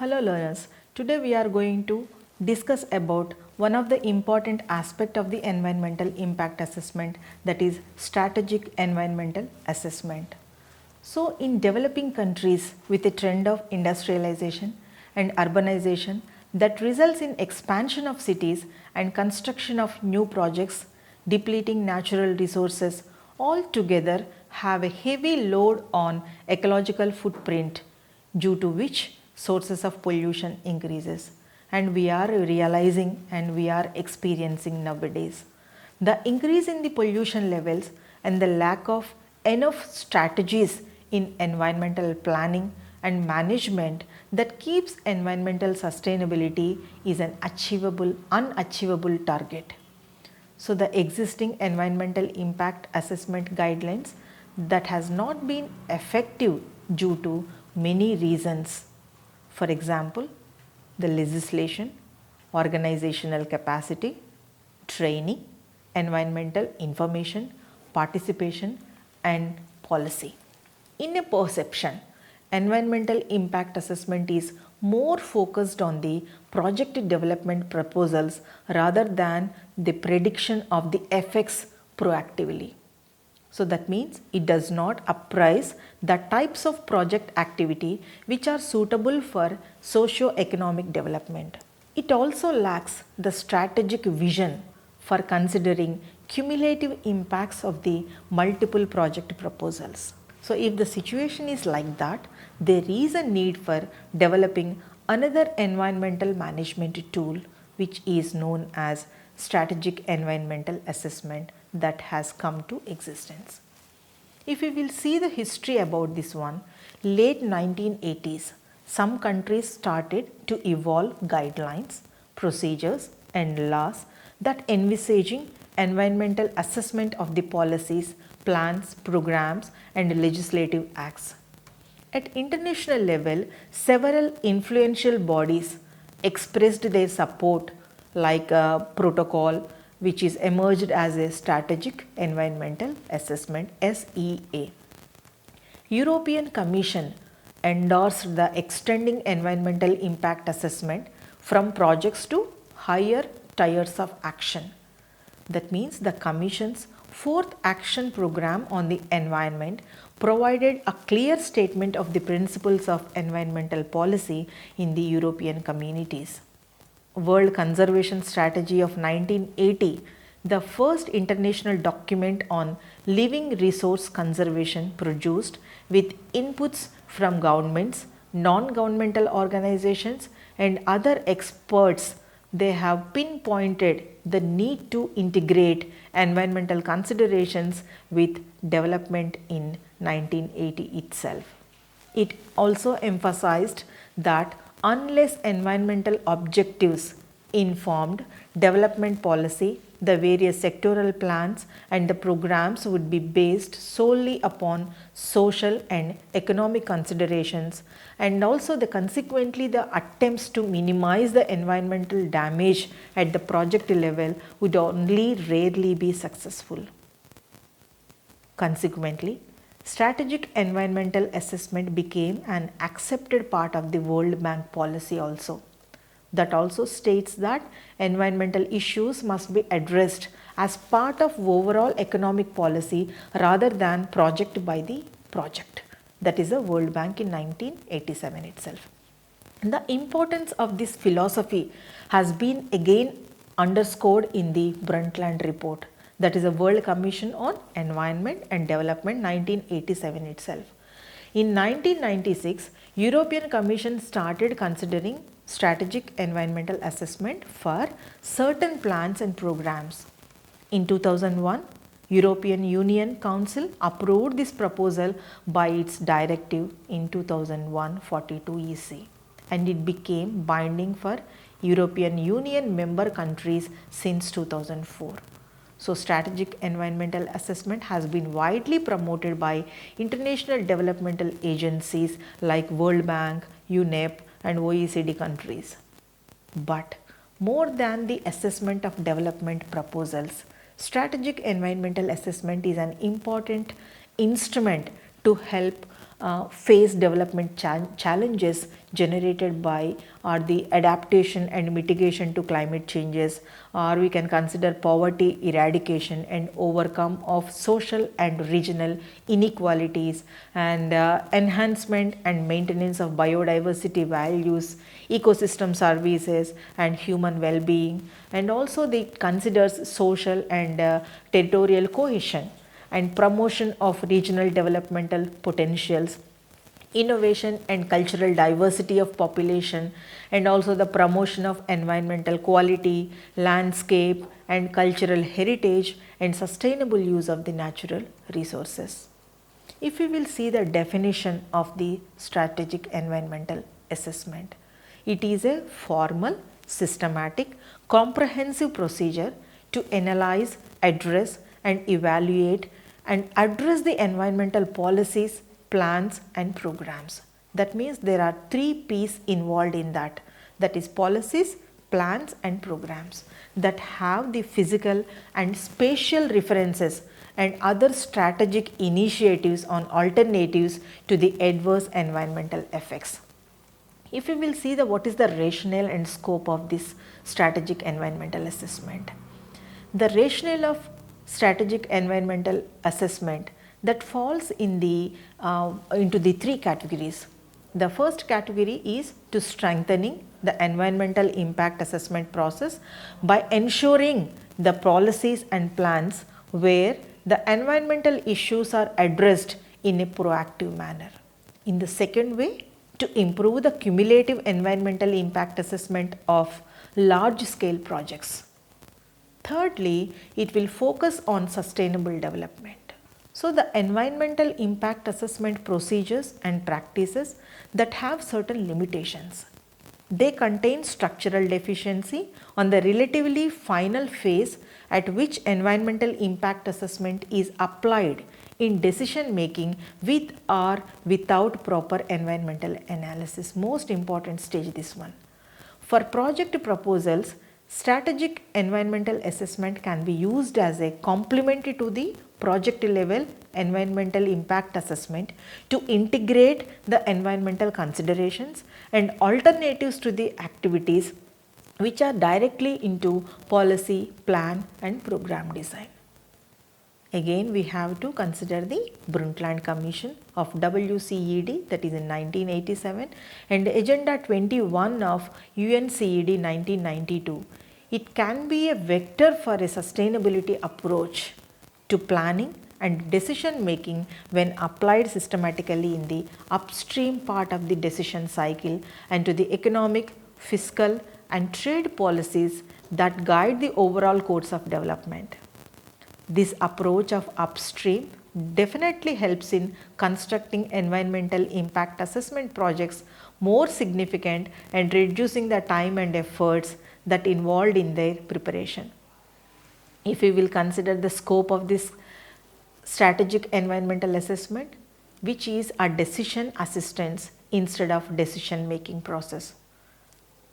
Hello learners, today we are going to discuss about one of the important aspect of the environmental impact assessment, that is strategic environmental assessment. So in developing countries with a trend of industrialization and urbanization that results in expansion of cities and construction of new projects, depleting natural resources, all together have a heavy load on ecological footprint, due to which sources of pollution increases, and we are realizing and we are experiencing nowadays. The increase in the pollution levels and the lack of enough strategies in environmental planning and management that keeps environmental sustainability is an unachievable target. So the existing environmental impact assessment guidelines that has not been effective due to many reasons. For example, the legislation, organizational capacity, training, environmental information, participation and policy. In a perception, environmental impact assessment is more focused on the project development proposals rather than the prediction of the effects proactively. So that means it does not apprise the types of project activity which are suitable for socio-economic development. It also lacks the strategic vision for considering cumulative impacts of the multiple project proposals. So if the situation is like that, there is a need for developing another environmental management tool which is known as strategic environmental assessment that has come to existence. If we will see the history about this one, late 1980s, some countries started to evolve guidelines, procedures and laws that envisaging environmental assessment of the policies, plans, programs and legislative acts. At international level, several influential bodies expressed their support, like a protocol which is emerged as a strategic environmental assessment SEA. European Commission endorsed the extending environmental impact assessment from projects to higher tiers of action. That means the Commission's fourth action program on the environment provided a clear statement of the principles of environmental policy in the European communities. World Conservation Strategy of 1980, the first international document on living resource conservation produced with inputs from governments, non-governmental organizations and other experts. They have pinpointed the need to integrate environmental considerations with development in 1980 itself. It also emphasized that unless environmental objectives informed development policy, the various sectoral plans and the programs would be based solely upon social and economic considerations, and also consequently the attempts to minimize the environmental damage at the project level would only rarely be successful. Consequently, strategic environmental assessment became an accepted part of the World Bank policy also. That also states that environmental issues must be addressed as part of overall economic policy rather than project by the project. That is the World Bank in 1987 itself. The importance of this philosophy has been again underscored in the Brundtland report, that is a World Commission on Environment and Development 1987 itself. In 1996, European Commission started considering strategic environmental assessment for certain plans and programs. In 2001, European Union Council approved this proposal by its directive in 2001-42 EC, and it became binding for European Union member countries since 2004. So strategic environmental assessment has been widely promoted by international developmental agencies like World Bank, UNEP and OECD countries. But more than the assessment of development proposals, strategic environmental assessment is an important instrument to to help face development challenges generated by the adaptation and mitigation to climate changes, or we can consider poverty eradication and overcome of social and regional inequalities, and enhancement and maintenance of biodiversity values, ecosystem services and human well-being, and also it considers social and territorial cohesion and promotion of regional developmental potentials, innovation and cultural diversity of population, and also the promotion of environmental quality, landscape and cultural heritage, and sustainable use of the natural resources. If we will see the definition of the strategic environmental assessment, it is a formal, systematic, comprehensive procedure to analyze, address and evaluate and address the environmental policies, plans and programs. That means there are 3 P's involved in that, that is policies, plans and programs that have the physical and spatial references and other strategic initiatives on alternatives to the adverse environmental effects. If we will see what is the rationale and scope of this strategic environmental assessment. The rationale of strategic environmental assessment that falls in into the 3 categories. The first category is to strengthening the environmental impact assessment process by ensuring the policies and plans where the environmental issues are addressed in a proactive manner. In the second way, to improve the cumulative environmental impact assessment of large scale projects. Thirdly, it will focus on sustainable development. So, the environmental impact assessment procedures and practices that have certain limitations. They contain structural deficiency on the relatively final phase at which environmental impact assessment is applied in decision making with or without proper environmental analysis. Most important stage this one. For project proposals, strategic environmental assessment can be used as a complementary to the project level environmental impact assessment to integrate the environmental considerations and alternatives to the activities which are directly into policy, plan and program design. Again, we have to consider the Brundtland Commission of WCED, that is in 1987, and Agenda 21 of UNCED 1992. It can be a vector for a sustainability approach to planning and decision making when applied systematically in the upstream part of the decision cycle and to the economic, fiscal and trade policies that guide the overall course of development. This approach of upstream definitely helps in constructing environmental impact assessment projects more significant and reducing the time and efforts that involved in their preparation. If we will consider the scope of this strategic environmental assessment, which is a decision assistance instead of decision making process.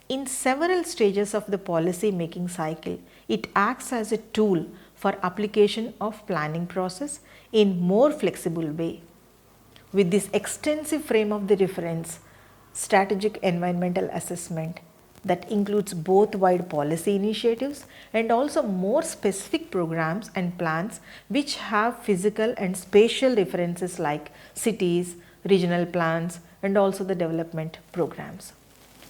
In several stages of the policy making cycle, it acts as a tool for application of planning process in more flexible way. With this extensive frame of the reference, strategic environmental assessment that includes both wide policy initiatives and also more specific programs and plans which have physical and spatial references like cities, regional plans and also the development programs.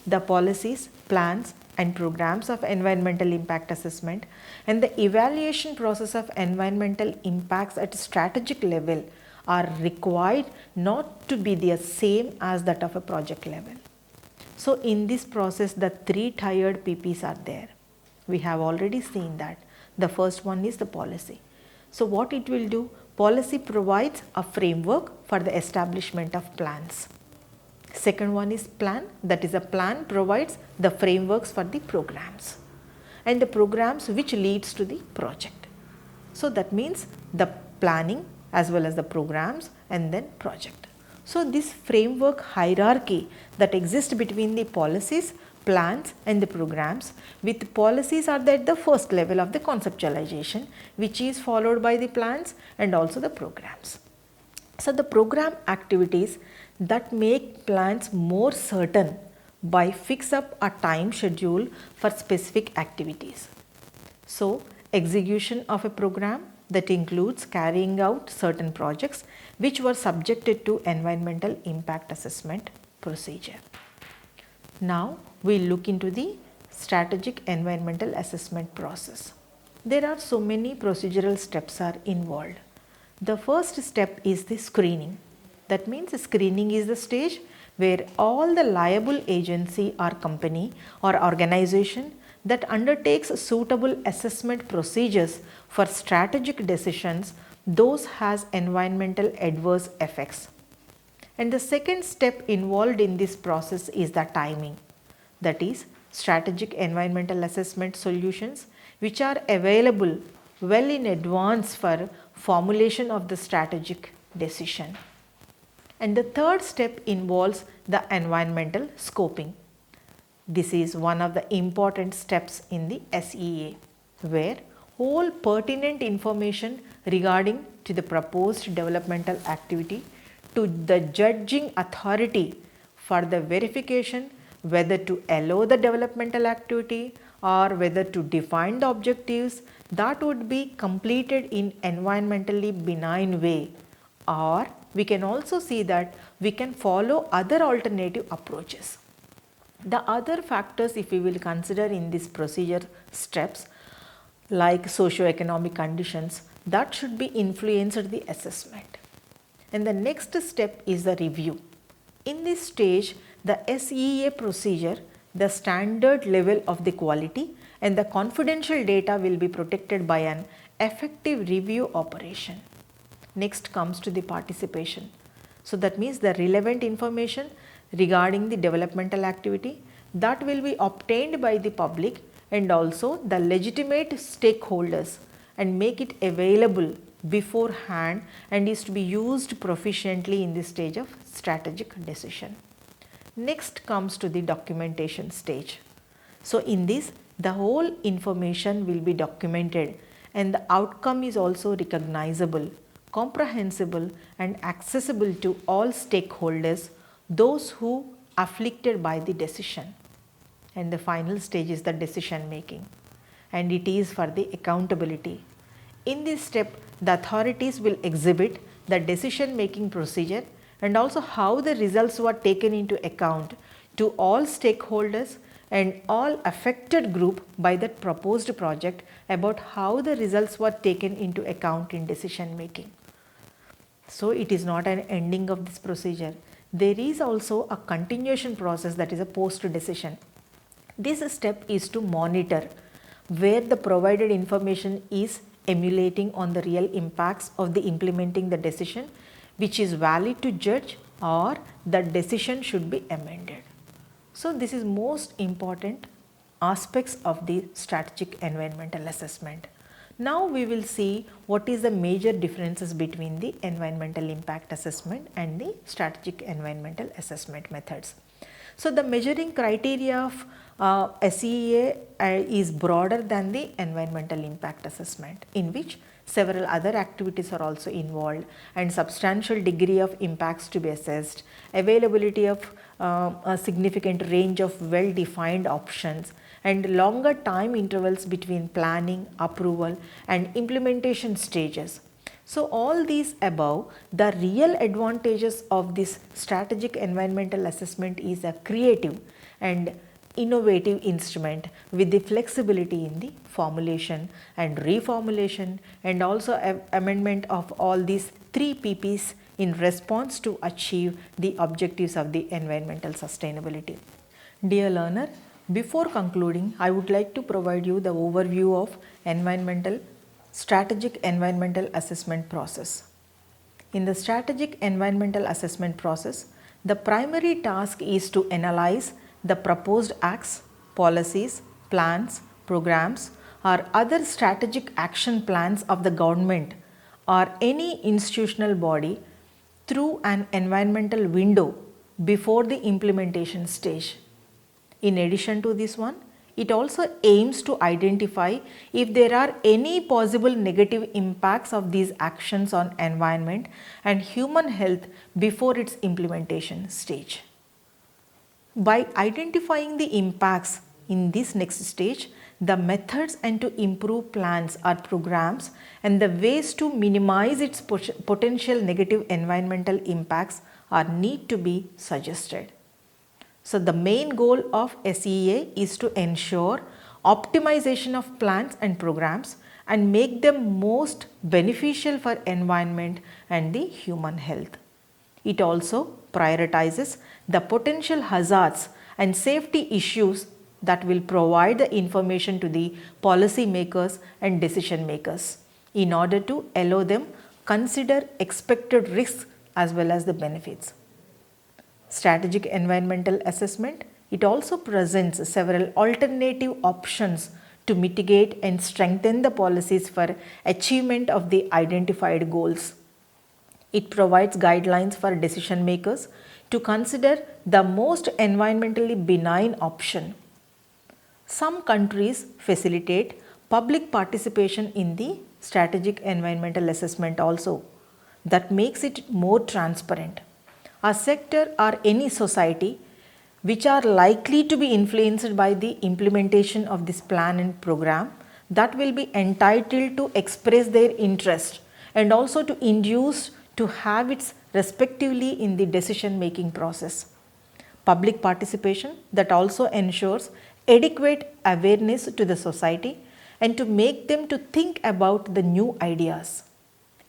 The policies, plans and programs of environmental impact assessment and the evaluation process of environmental impacts at strategic level are required not to be the same as that of a project level. So, in this process the 3 tiered PPs are there. We have already seen that. The first one is the policy. So, what it will do? Policy provides a framework for the establishment of plans. Second one is plan, that is a plan provides the frameworks for the programs and the programs which leads to the project. So, that means the planning as well as the programs and then project. So, this framework hierarchy that exists between the policies, plans and the programs, with policies are at the first level of the conceptualization, which is followed by the plans and also the programs. So the program activities that make plans more certain by fix up a time schedule for specific activities. So execution of a program that includes carrying out certain projects which were subjected to environmental impact assessment procedure. Now we look into the strategic environmental assessment process. There are so many procedural steps are involved. The first step is the screening. That means screening is the stage where all the liable agency or company or organization that undertakes suitable assessment procedures for strategic decisions, those has environmental adverse effects. And the second step involved in this process is the timing, that is strategic environmental assessment solutions which are available well in advance for formulation of the strategic decision. And the third step involves the environmental scoping. This is one of the important steps in the SEA, where all pertinent information regarding to the proposed developmental activity to the judging authority for the verification whether to allow the developmental activity or whether to define the objectives, that would be completed in environmentally benign way, or we can also see that we can follow other alternative approaches. The other factors if we will consider in this procedure steps like socio-economic conditions, that should be influenced the assessment. And the next step is the review. In this stage, the SEA procedure, the standard level of the quality and the confidential data will be protected by an effective review operation. Next comes to the participation. So that means the relevant information regarding the developmental activity that will be obtained by the public and also the legitimate stakeholders and make it available beforehand and is to be used proficiently in this stage of strategic decision. Next comes to the documentation stage. So in this, the whole information will be documented and the outcome is also recognizable, comprehensible and accessible to all stakeholders, those who afflicted by the decision. And the final stage is the decision making, and it is for the accountability. In this step, the authorities will exhibit the decision making procedure and also how the results were taken into account to all stakeholders and all affected group by that proposed project about how the results were taken into account in decision making. So it is not an ending of this procedure. There is also a continuation process, that is a post decision. This step is to monitor where the provided information is emulating on the real impacts of the implementing the decision, which is valid to judge, or the decision should be amended. So this is most important aspects of the strategic environmental assessment. Now we will see what is the major differences between the environmental impact assessment and the strategic environmental assessment methods. So the measuring criteria of SEA is broader than the environmental impact assessment, in which several other activities are also involved and substantial degree of impacts to be assessed, availability of a significant range of well defined options and longer time intervals between planning, approval and implementation stages. So all these above, the real advantages of this strategic environmental assessment is a creative and innovative instrument with the flexibility in the formulation and reformulation and also amendment of all these 3 PPs in response to achieve the objectives of the environmental sustainability. Dear learner, before concluding, I would like to provide you the overview of strategic environmental assessment process. In the strategic environmental assessment process, the primary task is to analyze the proposed acts, policies, plans, programs or other strategic action plans of the government or any institutional body through an environmental window before the implementation stage. In addition to this one, It also aims to identify if there are any possible negative impacts of these actions on environment and human health before its implementation stage. By identifying the impacts in this next stage, the methods and to improve plans or programs and the ways to minimize its potential negative environmental impacts are need to be suggested. So, the main goal of SEA is to ensure optimization of plans and programs and make them most beneficial for environment and the human health. It also prioritizes the potential hazards and safety issues that will provide the information to the policy makers and decision makers in order to allow them consider expected risks as well as the benefits. Strategic environmental assessment, it also presents several alternative options to mitigate and strengthen the policies for achievement of the identified goals. It provides guidelines for decision makers to consider the most environmentally benign option. Some countries facilitate public participation in the strategic environmental assessment also. That makes it more transparent. A sector or any society which are likely to be influenced by the implementation of this plan and program that will be entitled to express their interest and also to induce to have its respectively in the decision making process. Public participation that also ensures adequate awareness to the society and to make them to think about the new ideas.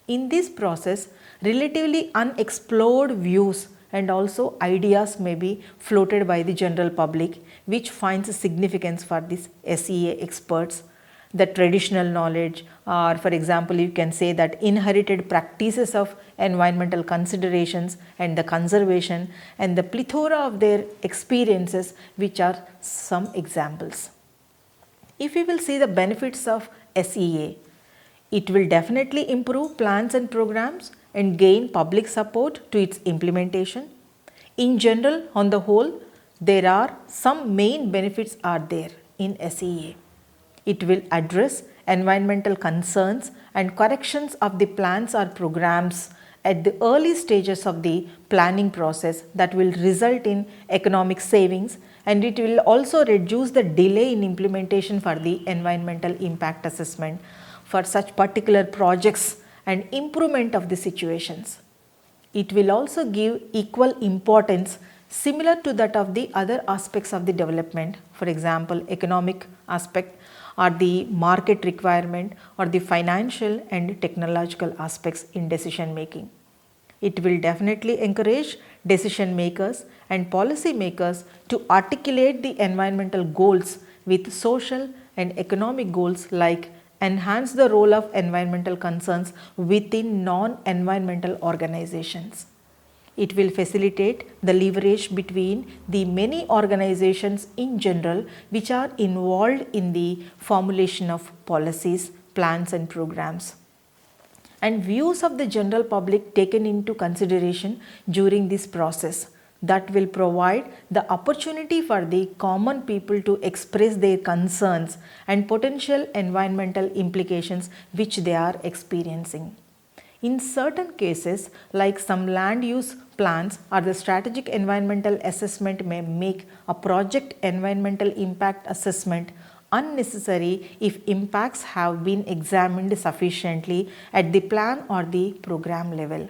In this process, relatively unexplored views and also ideas may be floated by the general public, which finds significance for these SEA experts. The traditional knowledge, or for example, you can say that inherited practices of environmental considerations and the conservation and the plethora of their experiences, which are some examples. If we will see the benefits of SEA, it will definitely improve plans and programs and gain public support to its implementation. In general, on the whole, there are some main benefits are there in SEA. It will address environmental concerns and corrections of the plans or programs at the early stages of the planning process that will result in economic savings, and it will also reduce the delay in implementation for the environmental impact assessment for such particular projects and improvement of the situations. It will also give equal importance similar to that of the other aspects of the development, for example, economic aspect or the market requirement or the financial and technological aspects in decision making. It will definitely encourage decision makers and policy makers to articulate the environmental goals with social and economic goals, like enhance the role of environmental concerns within non-environmental organizations. It will facilitate the leverage between the many organizations in general which are involved in the formulation of policies, plans and programs, and views of the general public taken into consideration during this process. That will provide the opportunity for the common people to express their concerns and potential environmental implications which they are experiencing. In certain cases, like some land use plans or the strategic environmental assessment may make a project environmental impact assessment unnecessary if impacts have been examined sufficiently at the plan or the program level.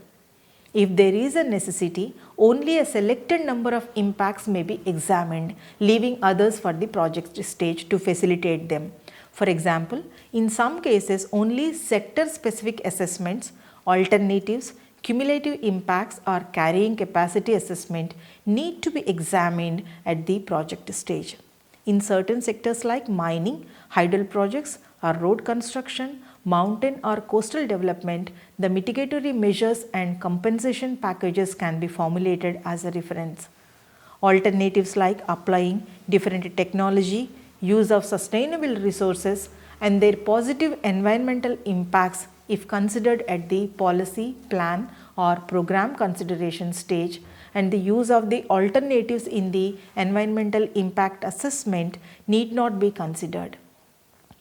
If there is a necessity, only a selected number of impacts may be examined, leaving others for the project stage to facilitate them. For example, in some cases, only sector-specific assessments, alternatives, cumulative impacts or carrying capacity assessment need to be examined at the project stage. In certain sectors like mining, hydel projects or road construction, mountain or coastal development, the mitigatory measures and compensation packages can be formulated as a reference. Alternatives like applying different technology, use of sustainable resources and their positive environmental impacts, if considered at the policy, plan or program consideration stage, and the use of the alternatives in the environmental impact assessment need not be considered.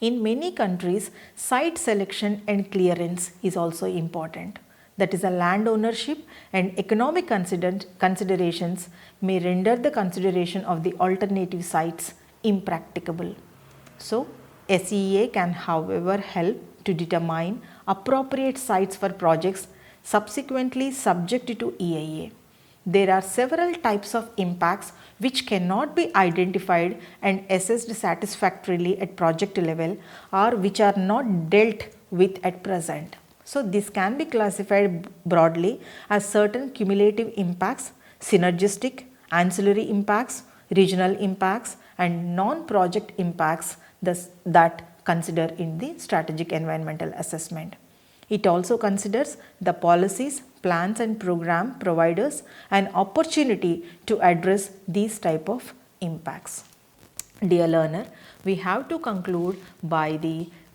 In many countries, site selection and clearance is also important. That is, a land ownership and economic considerations may render the consideration of the alternative sites impracticable. So, SEA can however help to determine appropriate sites for projects subsequently subject to EIA. There are several types of impacts which cannot be identified and assessed satisfactorily at project level or which are not dealt with at present. So, this can be classified broadly as certain cumulative impacts, synergistic, ancillary impacts, regional impacts and non-project impacts that consider in the strategic environmental assessment. It also considers the policies, plans and program providers an opportunity to address these type of impacts. Dear learner, we have to conclude by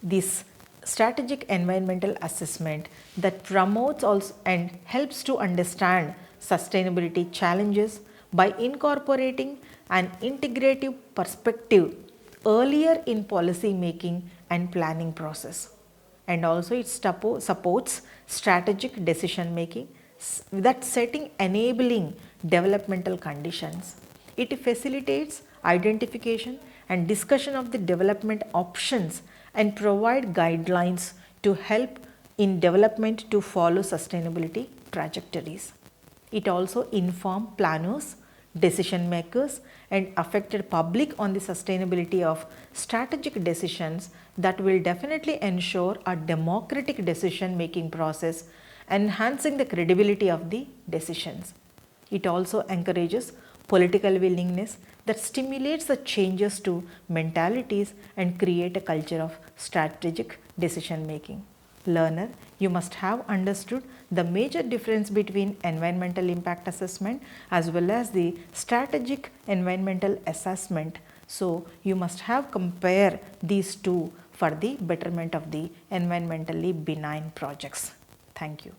this strategic environmental assessment that promotes also and helps to understand sustainability challenges by incorporating an integrative perspective earlier in policy making and planning process. And also it supports strategic decision making that setting enabling developmental conditions. It facilitates identification and discussion of the development options and provide guidelines to help in development to follow sustainability trajectories. It also informs planners, decision makers and affected public on the sustainability of strategic decisions that will definitely ensure a democratic decision making process, enhancing the credibility of the decisions. It also encourages political willingness that stimulates the changes to mentalities and create a culture of strategic decision making. Learner, you must have understood the major difference between environmental impact assessment as well as the strategic environmental assessment. So, you must have compare these two for the betterment of the environmentally benign projects. Thank you.